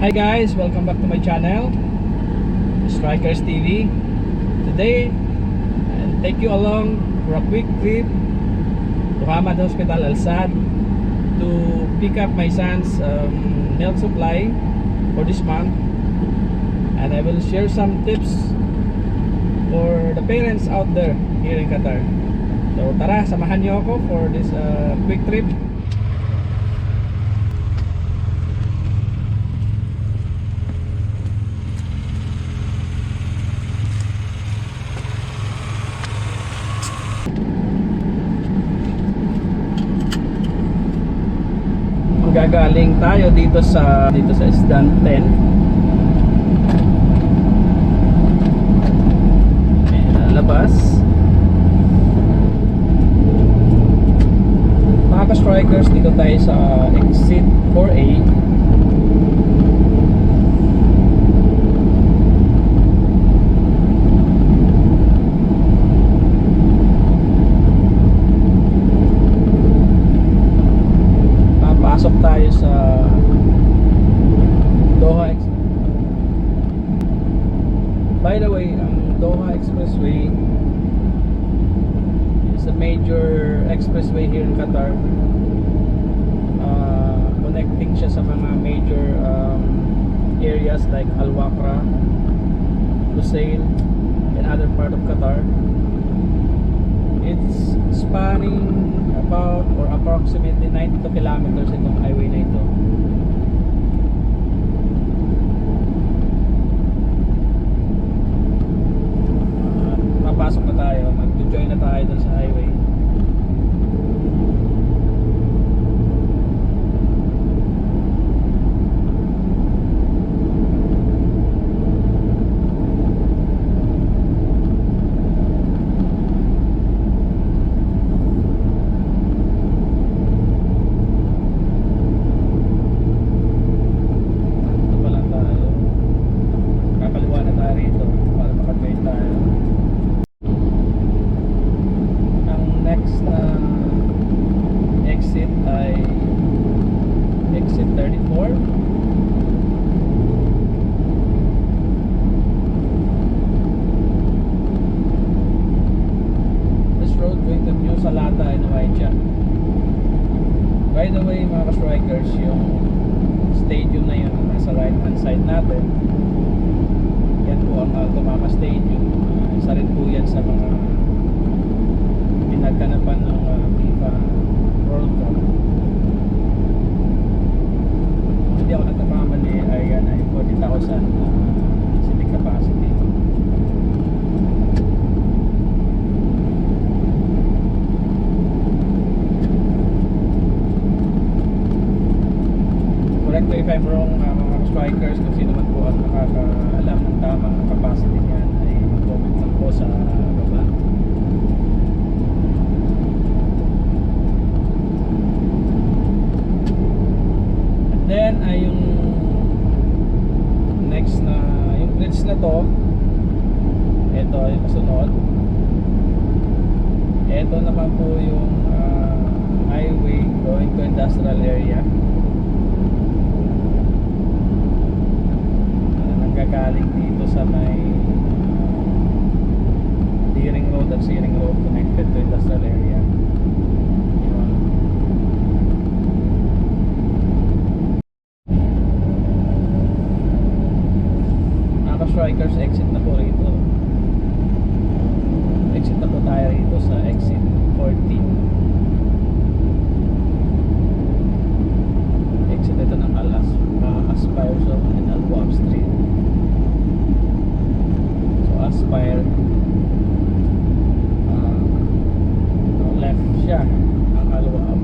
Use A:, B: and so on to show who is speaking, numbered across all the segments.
A: Hi guys, welcome back to my channel, Strikers TV. Today, I'll take you along for a quick trip to Hamad Hospital, Al Sadd, to pick up my son's milk supply for this month, and I will share some tips for the parents out there here in Qatar. So tara, samahan niyo ako for this quick trip. Gagaling tayo dito sa Isdan 10. Lalabas. Mga ka-strikers, dito tayo sa exit 4A. Pasok tayo sa Doha Expressway. By the way, ang Doha Expressway is a major expressway here in Qatar. Connecting siya sa mga major areas like Al Wakra, Lusail, and other part of Qatar. It's spanning about or approximately 92 kilometers itong highway na ito. Papasok na tayo, mag-join na tayo dun sa highway. By the way, mga ka-strikers, yung stadium na yun nasa right hand side natin, yan po ang Al-Tumama Stadium. Isa rin po yan sa mga pinagkanapan ng FIFA World Cup. Hindi ako nagkakamali, ay 40,000 seating capacity. Correct me if I'm wrong, mga strikers, kung sino man po ang nakakaalam ng tamang capacity niyan, ay mag-comment lang po sa baba. And then ay yung next na yung bridge na to, ito yung kasunod. Ito naman po yung highway going to industrial area. Galing dito sa may Deering Road at Searing Road, connected to industrial area. Mga strikers, exit na po rito. Exit na po tayo rito sa exit 14. Exit ito ng Aspire Zone and Al Waab Street. Aspire left siya ang Al Waab.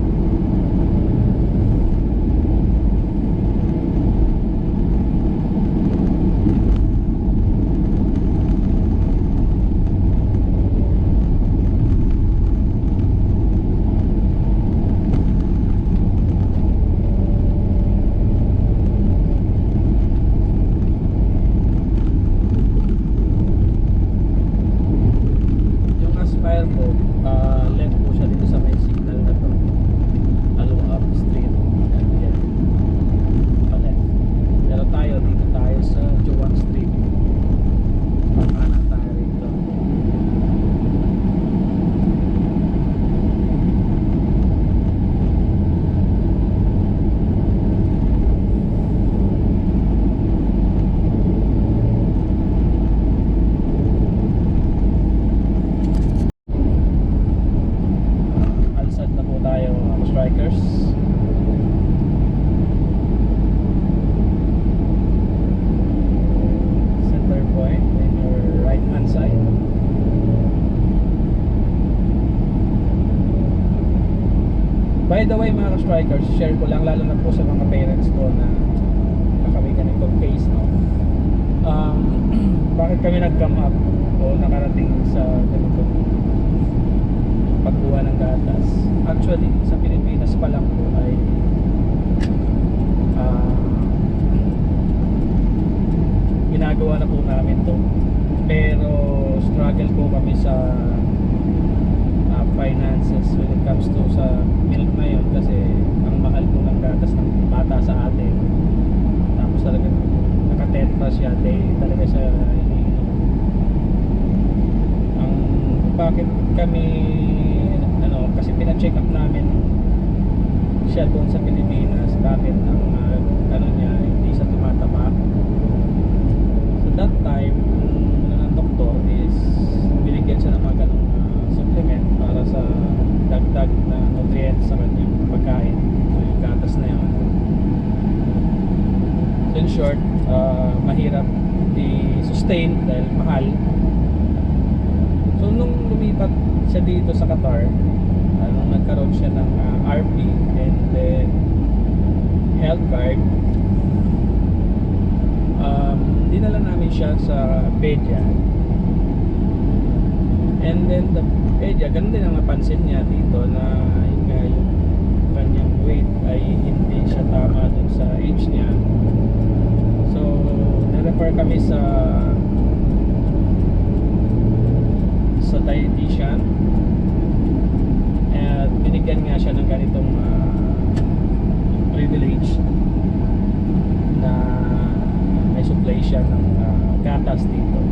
A: by the way mga strikers, share ko lang lalo na po sa mga parents ko na kami ganitong case, no. Bakit kami nag-come up o nakarating sa ganitong pagkuha ng gatas? Actually, sa Pilipinas pa lang po ay ginagawa na po namin to, pero struggle po kami sa finances when it comes to sa milk na yun, kasi ang mahal po ng gatas ng bata sa atin. Tapos talaga nakatetra siya, daily talaga siya iniinom. Ang bakit kami kasi pina-check up namin siya doon sa Pilipinas, bakit ang niya hindi siya tumataba. So that time ng doktor is binigyan siya ng mga ganong supplement para sa dagdag na nutrients sa kanyang pagkain, so yung gatas na yun. So in short, mahirap i-sustain dahil mahal. So nung lumipat siya dito sa Qatar, nung nagkaroon siya ng RP and then health card, dinala namin siya sa Pedia, and then the Pedia, ganun din ang napansin niya dito na yung kanyang weight ay hindi siya tama dun sa age niya. So na-refer kami sa dietitian at binigyan nga siya ng ganitong privilege na may supply siya ng gatas dito.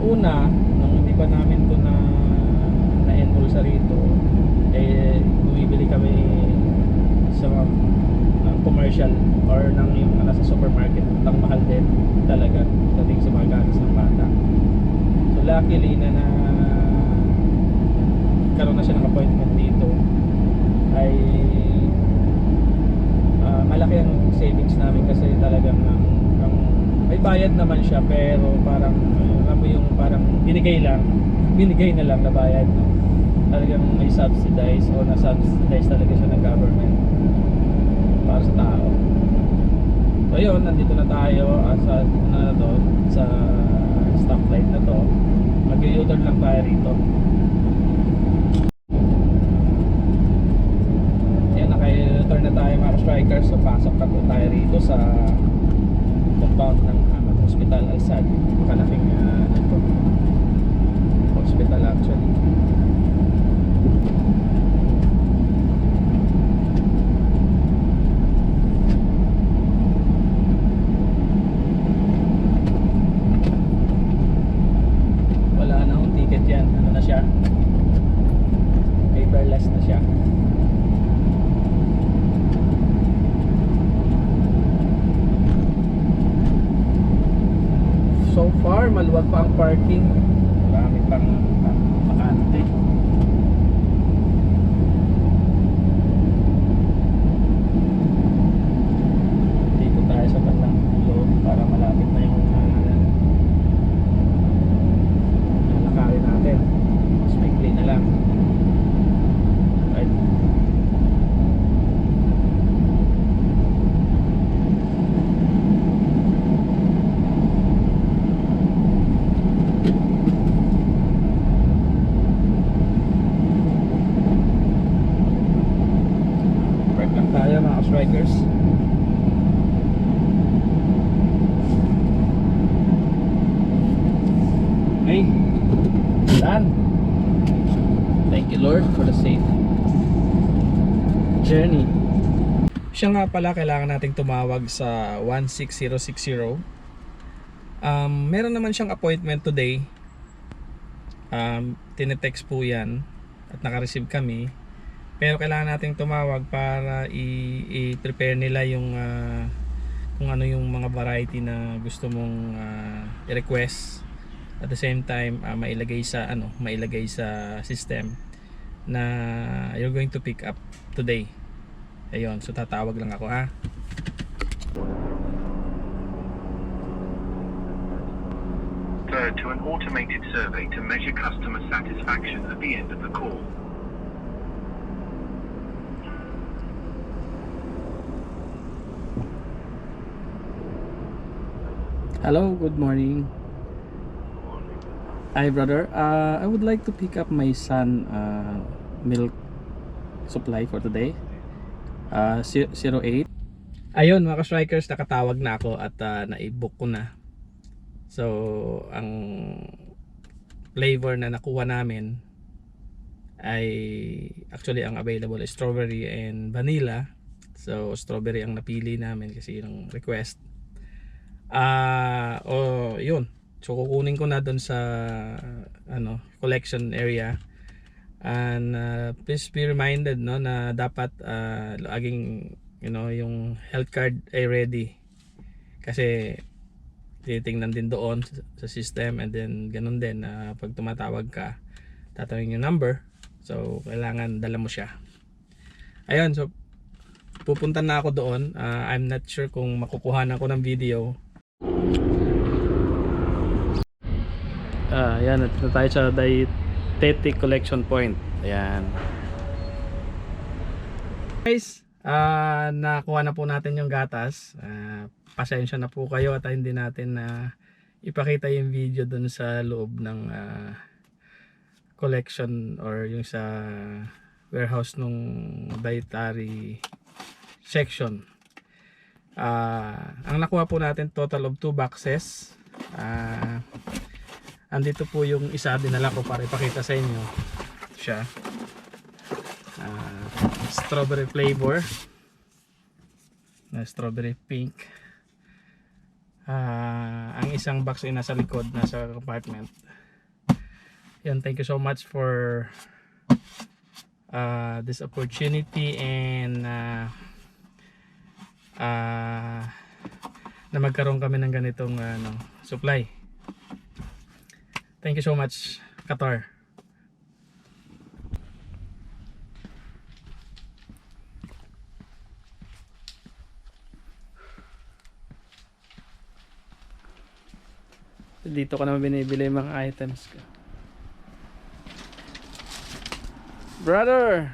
A: Una, nung hindi pa namin to na-enroll sa rito, bumibili kami sa ng commercial or ng yung nasa supermarket. Ang mahal din talaga dating sa mga gatas ng bata. So luckily na karoon na siya ng appointment dito, ay malaki ang savings namin kasi talagang may bayad naman siya, pero parang yung parang binigay na lang na bayad, no? Talagang may subsidize o na-subsidize talaga siya ng government para sa tao. So yun, nandito na tayo sa stoplight na to. Mag-u-turn lang tayo rito. Yan, naka-turn na tayo mga strikers. So pasok na po tayo rito sa compound ng Hamad Hospital Al-Sadd. Kalaking hospital actually. Wala na akong ticket yan. Ano na siya? Paperless na siya. So far, maluwag pa ang parking. Marami pang bakante. Dito tayo sa bandang dulo para malapit na yung lalakarin natin. Mas maikli na lang. Right. Tayo mga strikers. Okay, done. Thank you Lord for the safe journey. Siya nga pala, kailangan nating tumawag sa 16060. Meron naman siyang appointment today. Tinetext po yan at naka-receive kami. Pero kailangan nating tumawag para i-prepare nila yung kung ano yung mga variety na gusto mong i-request. At the same time, mailagay sa system na you're going to pick up today. Ayun, so tatawag lang ako, ha.
B: Third, to an automated survey to measure customer satisfaction at the end of the call.
A: Hello, good morning. Hi brother, I would like to pick up my son milk supply for today. 08. Ayun mga ka-strikers, nakatawag na ako at na-book ko na. So ang flavor na nakuha namin ay actually ang available is strawberry and vanilla. So strawberry ang napili namin kasi yung request. Yun. So kukunin ko na doon sa collection area. And please be reminded no na dapat laging yung health card ay ready. Kasi titingnan din doon sa system, and then ganun din pag tumatawag ka, tatawagin yung number. So kailangan dala mo siya. Ayun, so pupunta na ako doon. I'm not sure kung makukuha ko ng video. Ayan, nandito tayo sa Dietetic Collection Point. Ayan. Guys, nakuha na po natin yung gatas. Pasensya na po kayo at hindi natin ipakita yung video dun sa loob ng collection or yung sa warehouse nung dietary section. Ang nakuha po natin total of 2 boxes. Andito po yung isa, dinala ko para ipakita sa inyo. Ito siya. Strawberry flavor. Strawberry pink. Ang isang box ay nasa likod, nasa compartment. Yan, thank you so much for this opportunity and na magkaroon kami ng ganitong supply. Thank you so much, Qatar. Dito ko naman binibili yung mga items ko. Brother!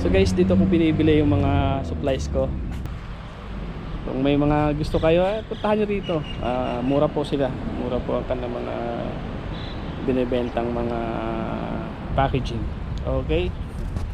A: So guys, dito ko binibili yung mga supplies ko. Kung may mga gusto kayo, puntahan nyo rito. Mura po sila. Mura po ang kanilang mga binibentang mga packaging. Okay?